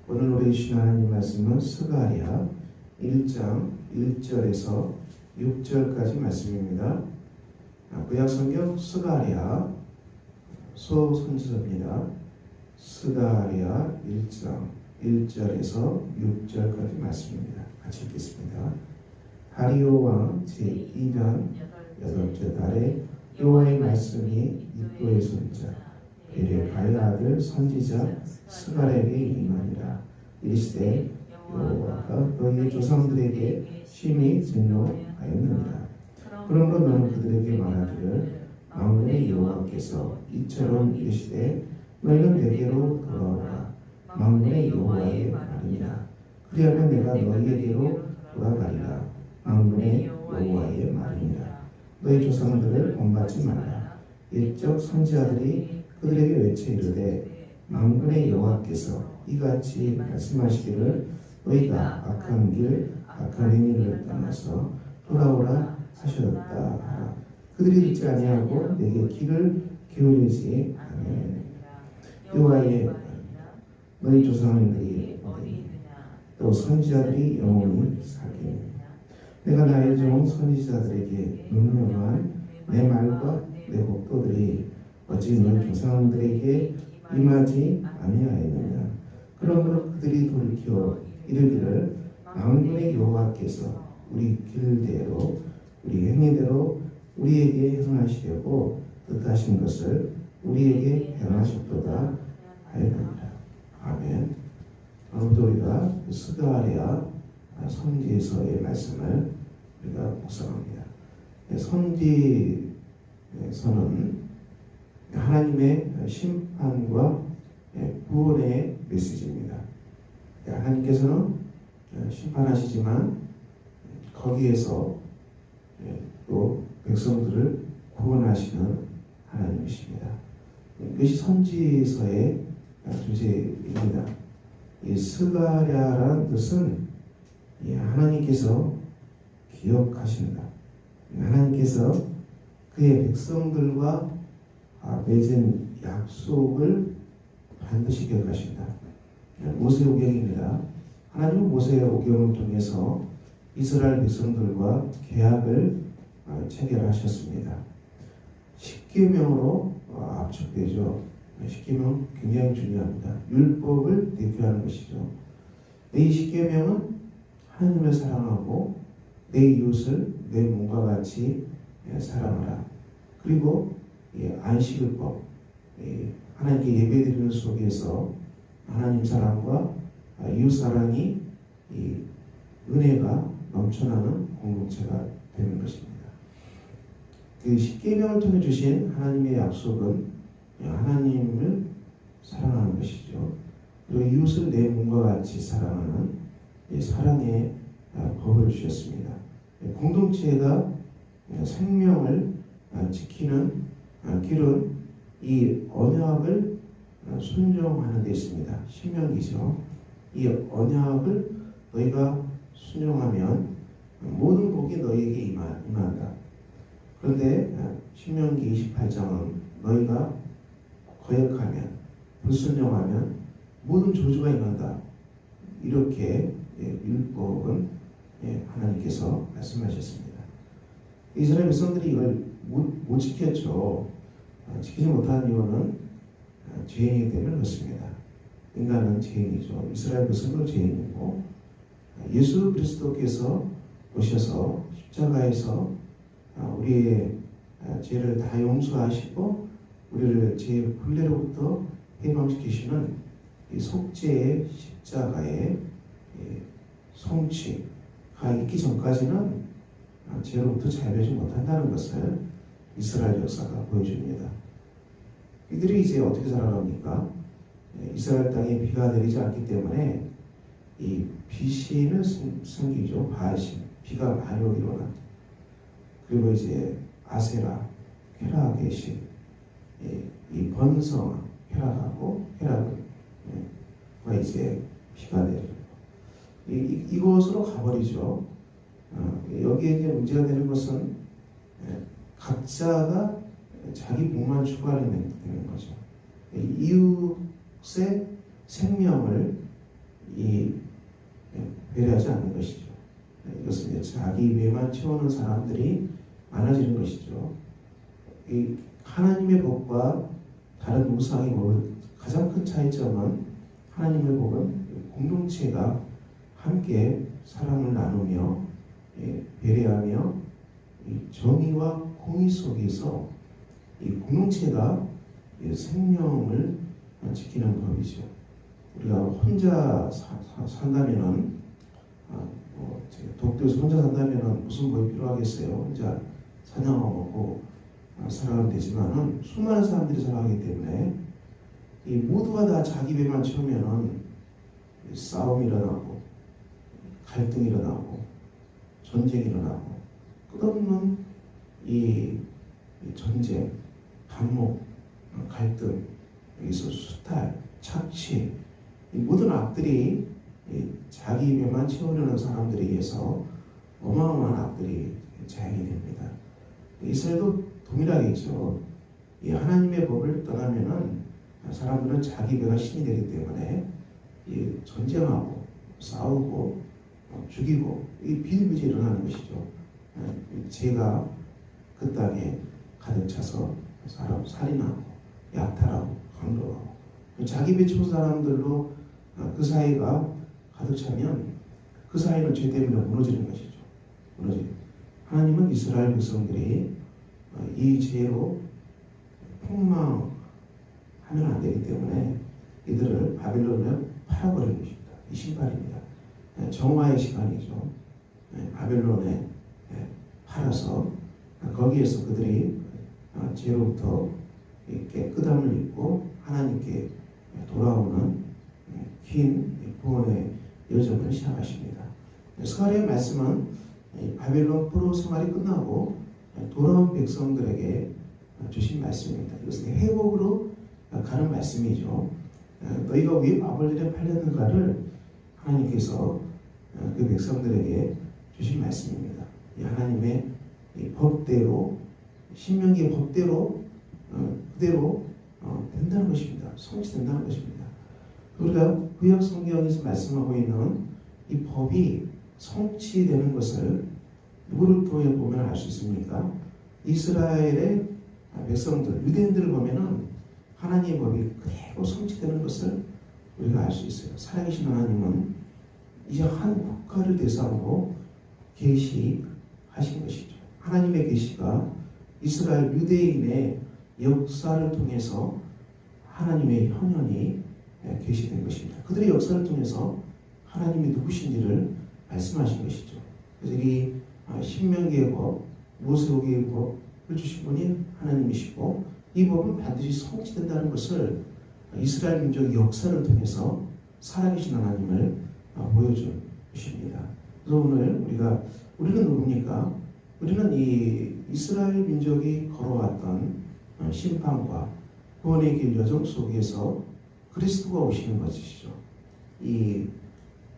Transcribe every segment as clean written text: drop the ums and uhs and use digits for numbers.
오늘 우리 주신 하나님 말씀은 스가랴 1장 1절에서 6절까지 말씀입니다. 구약 성경 스가랴 소선지서입니다. 스가랴 1장 1절에서 6절까지 말씀입니다. 같이 읽겠습니다. 다리오 왕 제2년 8째 달에 여호와의 말씀이 이도의 손자 베레가의 아들 선지자 스가랴에게 임하니라. 이르시되 여호와가 너희 조상들에게 심히 진노하였느니라. 그러므로 너는 그들에게 말하기를 만군의 여호와께서 이처럼 이르시되 너희는 내게로 돌아오라. 만군의 여호와의 말이니라. 그리하면 내가 너희에게로 돌아가리라. 만군의 여호와의 말이니라. 너희 조상들을 본받지 말라. 옛적 선지자들이 그들에게 외쳐 이르되 만군의 여호와께서 이같이 말씀하시기를 너희가 악한 길 악한 행위를 떠나서 돌아오라 하셨다 하라. 그들이 듣지 아니하고 내게 귀를 기울이지 아니하느니라. 여호와의 너희 조상들이 또 선지자들이 영원히 살리니 내가 나의 종 선지자들에게 명령한 내 말과 내 법도들이 어찌 너희 조상들에게 임하지 아니하였느냐. 그러므로 그들이 돌이켜 이르기를 만군의 여호와께서 우리 길대로 우리 행위대로 우리에게 행하시려고 뜻하신 것을 우리에게 행하셨도다 하였느니라. 아멘. 오늘도 우리가 스가랴 선지서의 말씀을 우리가 묵상합니다. 선지서는 하나님의 심판과 구원의 메시지입니다. 하나님께서는 심판하시지만 거기에서 또 백성들을 구원하시는 하나님이십니다. 이것이 선지서의 주제입니다. 이 스가랴라는 뜻은 하나님께서 기억하신다. 하나님께서 그의 백성들과 맺은 약속을 반드시 기억하신다. 모세의 오경입니다. 하나님은 모세의 오경을 통해서 이스라엘 백성들과 계약을 체결하셨습니다. 십계명으로 압축되죠. 십계명 굉장히 중요합니다. 율법을 대표하는 것이죠. 이 십계명은 하나님을 사랑하고 내 이웃을 내 몸과 같이 사랑하라. 그리고 안식일법, 하나님께 예배드리는 속에서 하나님 사랑과 이웃 사랑이 은혜가 넘쳐나는 공동체가 되는 것입니다. 그 십계명을 통해 주신 하나님의 약속은 하나님을 사랑하는 것이죠. 그리고 이웃을 내 몸과 같이 사랑하는 사랑의 법을 주셨습니다. 공동체가 생명을 지키는 길은 이 언약을 순종하는 데 있습니다. 신명기죠. 이 언약을 너희가 순종하면 모든 복이 너희에게 임한다. 그런데 신명기 28장은 너희가 거역하면 불순종하면 모든 저주가 임한다. 이렇게 율법은 하나님께서 말씀하셨습니다. 이스라엘 백성들이 이걸 못 지켰죠. 지키지 못한 이유는 죄인이기 때문에 그렇습니다. 인간은 죄인이죠. 이스라엘 백성도 죄인이고 예수 그리스도께서 오셔서 십자가에서 우리의 죄를 다 용서하시고 우리를 죄의 불례로부터 해방시키시는 이 속죄의 십자가의 성취가 있기 전까지는 죄로부터 자유하지 못한다는 것을 이스라엘 역사가 보여줍니다. 이들이 이제 어떻게 살아갑니까? 이스라엘 땅에 비가 내리지 않기 때문에 이 비신을 섬기죠. 바알신, 비가 많이 오기로는. 그리고 이제 아세라, 쾌락의 신, 이 번성, 쾌락하고 쾌락과 이제 비가 내리고 이곳으로 가버리죠. 여기에 이제 문제가 되는 것은 각자가 자기 복만 추구하는 되는 거죠. 이웃의 생명을 자기 위에만 채우는 사람들이 많아지는 것이죠. 이 하나님의 법과 다른 우상의 법은 가장 큰 차이점은 하나님의 법은 공동체가 함께 사랑을 나누며 배려하며 정의와 공의 속에서 이 공동체가 생명을 지키는 법이죠. 우리가 혼자 산다면은 독도에서 혼자 산다면은 무슨 법이 필요하겠어요? 혼자 사냥하고 먹고 살아가면 되지만은 수많은 사람들이 살아가기 때문에 이 모두가 다 자기 배만 채우면은 싸움이 일어나고 갈등이 일어나고 전쟁이 일어나고 끝없는 이 전쟁, 반목, 갈등, 여기서 수탈, 착취 이 모든 악들이 자기 배만 채우려는 사람들에 의해서 어마어마한 악들이 재앙이 됩니다. 이스라엘도 동일하겠죠. 이 하나님의 법을 떠나면은 사람들은 자기 배가 신이 되기 때문에 전쟁하고 싸우고 죽이고 이 비일비재 일어나는 것이죠. 죄가 그 땅에 가득 차서 사람 살인하고 약탈하고 강도하고 자기 배 채운 사람들로 그 사이가 가득 차면 그 사이는 죄 때문에 무너지는 것이죠. 하나님은 이스라엘 백성들이 이 죄로 폭망하면 안 되기 때문에 이들을 바벨론에 팔아버리는 것입니다. 이 심판입니다. 정화의 시간이죠. 바벨론에 팔아서 거기에서 그들이 죄로부터 깨끗함을 입고 하나님께 돌아오는 긴 구원의 여정을 시작하십니다. 스가랴의 말씀은 바벨론 포로 생활이 끝나고 돌아온 백성들에게 주신 말씀입니다. 이것은 회복으로 가는 말씀이죠. 너희가 왜 바벨론에 팔렸는가를 하나님께서 그 백성들에게 주신 말씀입니다. 하나님의 법대로 신명기의 법대로 그대로 된다는 것입니다. 성취된다는 것입니다. 우리가 구약 성경에서 말씀하고 있는 이 법이 성취되는 것을 누구를 통해 보면 알 수 있습니까? 이스라엘의 백성들, 유대인들을 보면은 하나님의 법이 그대로 성취되는 것을 우리가 알 수 있어요. 살아계신 하나님은 이제 한 국가를 대상으로 계시하신 것이죠. 하나님의 계시가 이스라엘 유대인의 역사를 통해서 하나님의 현현이 계시된 것입니다. 그들의 역사를 통해서 하나님이 누구신지를 말씀하신 것이죠. 그래서 이 신명기의 법, 모세오기의 법을 주신 분이 하나님이시고 이 법은 반드시 성취된다는 것을 이스라엘 민족의 역사를 통해서 살아계신 하나님을 보여준 것입니다. 그래서 오늘 우리는 누굽니까? 우리는 이 이스라엘 민족이 걸어왔던 심판과 구원의 길 여정 속에서 그리스도가 오시는 것이죠. 이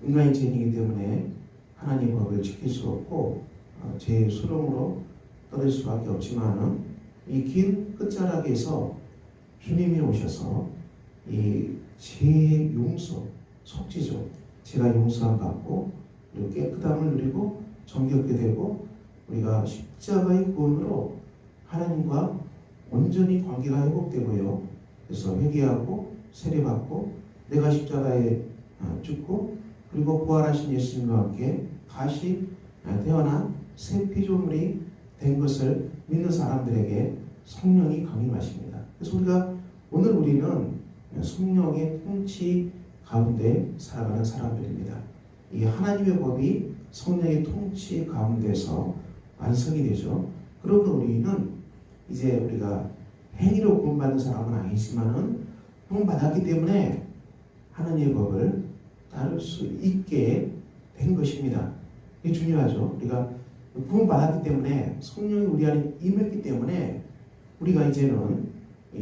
인간이 죄인이기 때문에 하나님의 법을 지킬 수 없고 죄의 수렁으로 떨어질 수밖에 없지만은 이 긴 끝자락에서 주님이 오셔서 이 죄의 용서, 속죄죠. 죄가 용서함 받고 그리고 깨끗함을 누리고 정결케 되고 우리가 십자가의 구원으로 하나님과 온전히 관계가 회복되고요. 그래서 회개하고 세례받고 내가 십자가에 죽고 그리고 부활하신 예수님과 함께 다시 태어난 새 피조물이 된 것을 믿는 사람들에게 성령이 강림하십니다. 그래서 우리는 성령의 통치 가운데 살아가는 사람들입니다. 이 하나님의 법이 성령의 통치 가운데서 완성이 되죠. 그러므로 우리는 이제 우리가 행위로 구원받는 사람은 아니지만은 구원받았기 때문에 하나님의 법을 따를 수 있게 된 것입니다. 이게 중요하죠. 우리가 구원받았기 때문에 성령이 우리 안에 임했기 때문에 우리가 이제는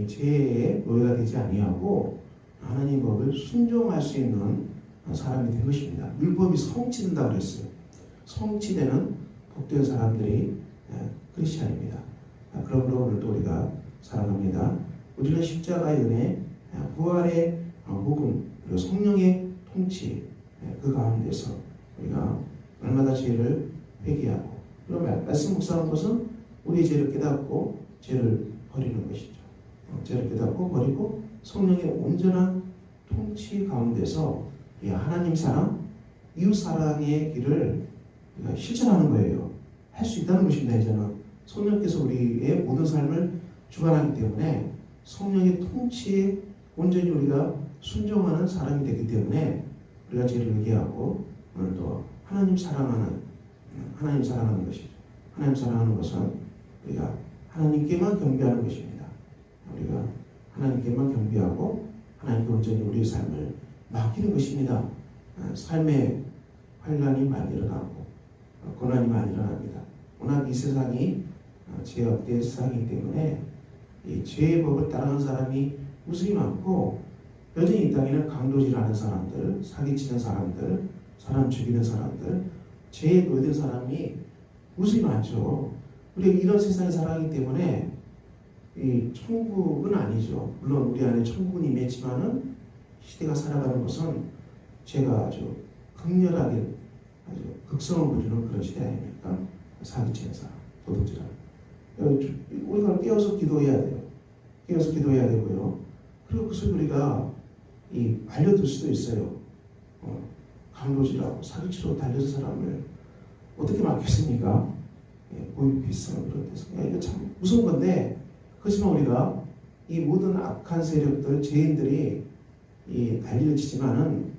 죄의 노예가 되지 아니하고 하나님의 법을 순종할 수 있는 사람이 된 것입니다. 율법이 성취된다고 그랬어요. 성취되는 복된 사람들이 크리스찬입니다. 그러므로 오늘도 우리가 살아갑니다. 우리는 십자가의 은혜, 부활의 복음, 그리고 성령의 통치 그 가운데서 우리가 날마다 죄를 회개하고, 그리고 말씀 묵상하는 것은 우리의 죄를 깨닫고 죄를 버리는 것이죠. 죄를 깨닫고 버리고 성령의 온전한 통치 가운데서 이 하나님 사랑, 이웃 사랑의 길을 실천하는 거예요. 할 수 있다는 것입니다. 이제는 성령께서 우리의 모든 삶을 주관하기 때문에 성령의 통치에 온전히 우리가 순종하는 사람이 되기 때문에 우리가 죄를 회개하고 오늘도 하나님 사랑하는 것이죠. 하나님 사랑하는 것은 우리가 하나님께만 경배하는 것입니다. 우리가 하나님께만 경배하고 하나님께 온전히 우리의 삶을 맡기는 것입니다. 삶의 환난이 많이 일어나고 고난이 많이 일어납니다. 워낙 이 세상이 죄악된 세상이기 때문에 이 죄의 법을 따르는 사람이 무수히 많고, 여전히 이 땅에는 강도질하는 사람들, 사기치는 사람들, 사람 죽이는 사람들, 죄에 노예된 사람이 무수히 많죠. 우리가 이런 세상에 살아가기 때문에 이 천국은 아니죠. 물론 우리 안에 천국은 임했지만은 시대가 살아가는 것은 죄가 아주 극렬하게 아주 극성을 부리는 그런 시대 아닙니까? 사기치는 사람, 도둑질하는. 우리가 깨어서 기도해야 돼요. 깨어서 기도해야 되고요. 그리고 그것을 우리가 알려둘 수도 있어요. 강도질하고 사기치로 달려서 사람을 어떻게 막겠습니까? 보이비스는 그런 데서. 이거 참 무서운 건데, 그렇지만 우리가 이 모든 악한 세력들, 죄인들이 난리를 치지만은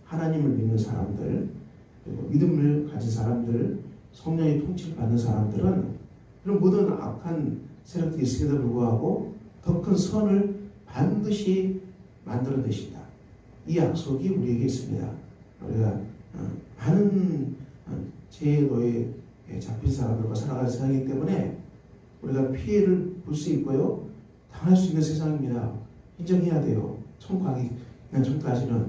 하나님을 믿는 사람들, 그리고 믿음을 가진 사람들, 성령의 통치를 받는 사람들은 이런 모든 악한 세력들이 있음에도 불구하고 더 큰 선을 반드시 만들어내신다. 이 약속이 우리에게 있습니다. 우리가 많은 죄의 노예에 잡힌 사람들과 살아가는 세상이기 때문에 우리가 피해를 볼 수 있고요, 당할 수 있는 세상입니다. 인정해야 돼요. 천국 가기 전까지는.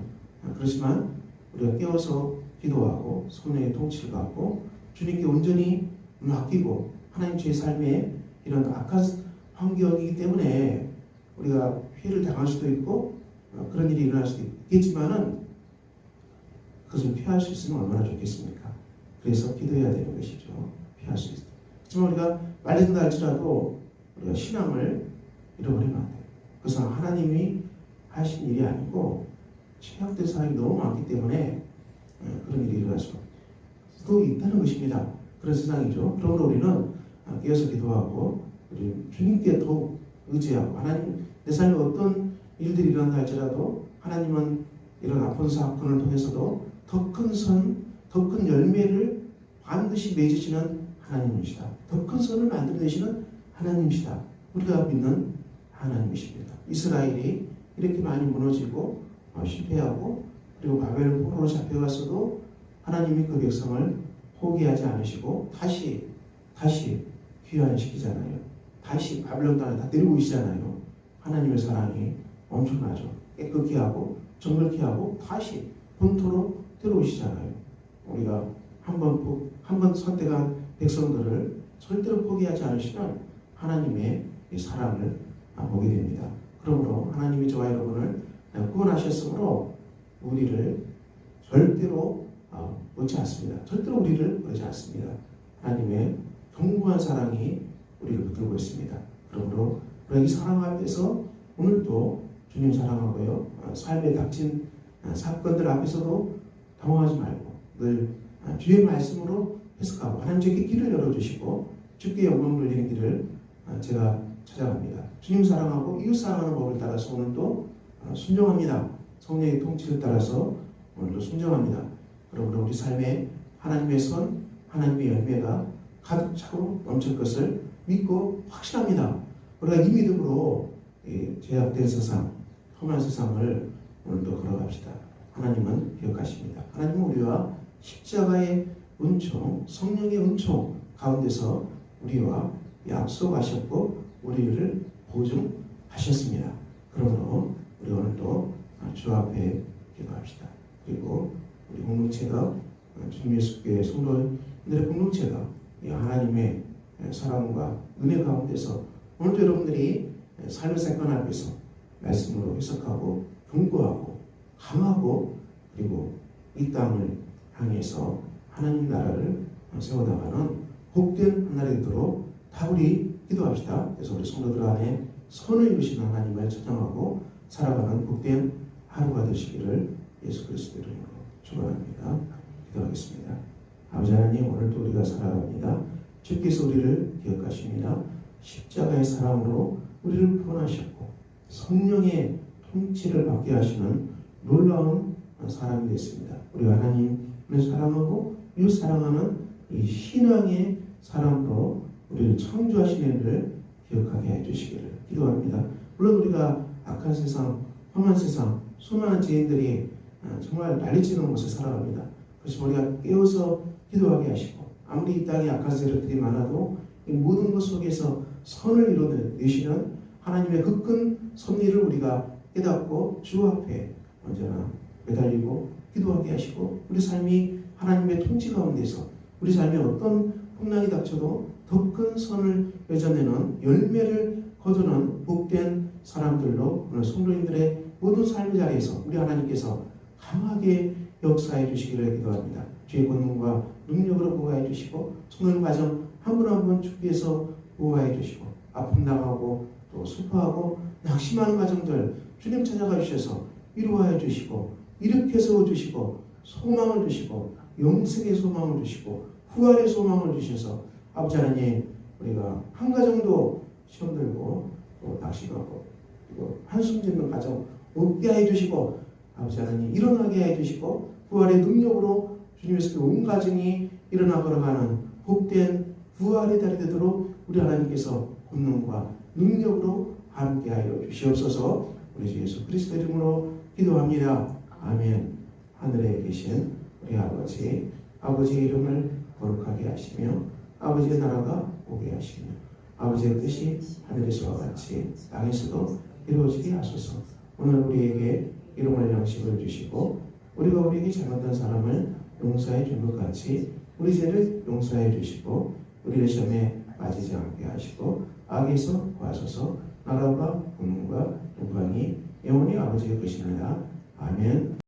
그렇지만 우리가 깨어서 기도하고 성령의 통치를 받고 주님께 온전히 맡기고 하나님 주의 삶에 이런 악한 환경이기 때문에 우리가 피해를 당할 수도 있고 그런 일이 일어날 수도 있겠지만은 그것을 피할 수 있으면 얼마나 좋겠습니까? 그래서 기도해야 되는 것이죠. 피할 수 있어요. 하지만 우리가 말린다 할지라도 우리가 신앙을 잃어버리면 안 돼요. 그것은 하나님이 하신 일이 아니고 최악된 사람이 너무 많기 때문에 그런 일이 일어날 수도 있다는 것입니다. 그런 세상이죠. 그러므로 우리는 깨어서 기도하고 우리 주님께 더욱 의지하고, 하나님 내 삶에 어떤 일들이 일어난다 할지라도 하나님은 이런 아픈 사건을 통해서도 더 큰 선, 더 큰 열매를 반드시 맺으시는 하나님이시다. 더 큰 선을 만들어내시는 하나님이시다. 우리가 믿는 하나님이십니다. 이스라엘이 이렇게 많이 무너지고 실패하고 그리고 바벨 포로로 잡혀갔어도 하나님이 그 백성을 포기하지 않으시고 다시 귀환시키잖아요. 다시 바벨론 땅에 다 데리고 오시잖아요. 하나님의 사랑이 엄청나죠. 깨끗게 하고 정결케 하고 다시 본토로 데려오시잖아요. 우리가 한번 선택한 백성들을 절대로 포기하지 않으시는 하나님의 이 사랑을 보게 됩니다. 그러므로 하나님이 저와 여러분을 구원하셨으므로 우리를 절대로 놓지 않습니다. 절대로 우리를 버리지 않습니다. 하나님의 견고한 사랑이 우리를 붙들고 있습니다. 그러므로 우리 이 사랑 앞에서 오늘도 주님 사랑하고요, 삶에 닥친 사건들 앞에서도 당황하지 말고 늘 주의 말씀으로 해석하고 하나님 제게 길을 열어주시고 주께 영광 돌리는 길을 제가 찾아갑니다. 주님 사랑하고 이웃 사랑하는 법을 따라서 오늘도 순종합니다. 성령의 통치를 따라서 오늘도 순종합니다. 그러므로 우리 삶에 하나님의 선, 하나님의 열매가 가득 차고 넘칠 것을 믿고 확신합니다. 우리가 이 믿음으로 죄악된 세상, 험한 세상을 오늘도 걸어갑시다. 하나님은 기억하십니다. 하나님은 우리와 십자가의 은총, 성령의 은총 가운데서 우리와 약속하셨고 우리를 보증하셨습니다. 그러므로 우리 오늘도 주 앞에 기도합시다. 그리고 우리 공동체가 주님 예수교회 성도들의 공동체가 하나님의 사랑과 은혜 가운데서 오늘도 여러분들이 삶의 사건 앞에서 말씀으로 해석하고 견고하고 강하고 그리고 이 땅을 향해서 하나님 나라를 세워나가는 복된 한 날이 되도록 다 우리 기도합시다. 그래서 우리 성도들 안에 선을 이루시는 하나님을 찬양하고 살아가는 복된 하루가 되시기를 예수 그리스도 이름으로 축원합니다. 기도하겠습니다. 아버지 하나님, 오늘도 우리가 살아갑니다. 주께서 우리를 기억하십니다. 십자가의 사랑으로 우리를 구원하셨고 성령의 통치를 받게 하시는 놀라운 사람이 됐습니다. 우리가 하나님을 사랑하고 이웃 사랑하는 이 신앙의 사랑으로 우리를 창조하신 일을 기억하게 해주시기를 기도합니다. 물론 우리가 악한 세상, 험한 세상, 수많은 죄인들이 정말 난리치는 곳에 살아갑니다. 그래서 우리가 깨어서 기도하게 하시고, 아무리 이 땅에 악한 세력들이 많아도 이 모든 것 속에서 선을 이루어내시는 하나님의 흑큰 섭리를 우리가 깨닫고 주 앞에 언제나 매달리고 기도하게 하시고, 우리 삶이 하나님의 통치 가운데서 우리 삶에 어떤 풍랑이 닥쳐도 더 큰 선을 맺어내는 열매를 거두는 복된 사람들로 오늘 성도님들의 모든 삶의 자리에서 우리 하나님께서 강하게 역사해 주시기를 기도합니다. 주의 권능과 능력으로 보호해 주시고, 성도님 가정 한 분 한 분 주께서 보호해 주시고, 아픔 나가고 또 슬퍼하고 낙심하는 가정들 주님 찾아가 주셔서 위로하여 주시고, 일으켜 세워 주시고, 소망을 주시고, 영생의 소망을 주시고, 부활의 소망을 주셔서 아버지 하나님, 우리가 한 가정도 시험 들고 또 낙심하고 그리고 한숨 짓는 가정 없게 해 주시고, 아버지 하나님 일어나게 해 주시고, 부활의 능력으로 주님께서 온 가정이 일어나 걸어가는 복된 부활의 달이 되도록 우리 하나님께서 권능과 능력으로 함께하여 주시옵소서. 우리 주 예수 그리스도 이름으로 기도합니다. 아멘. 하늘에 계신 우리 아버지, 아버지의 이름을 거룩하게 하시며 아버지의 나라가 오게 하시며 아버지의 뜻이 하늘에서와 같이 땅에서도 이루어지게 하소서. 오늘 우리에게 일용할 양식을 주시고, 우리가 우리에게 잘못한 사람을 용서해 준 것 같이 우리 죄를 용서해 주시고, 우리를 시험에 빠지지 않게 하시고 악에서 구하소서. 나라와 권능과 영광이 영원히 아버지의 것입니다. 아멘.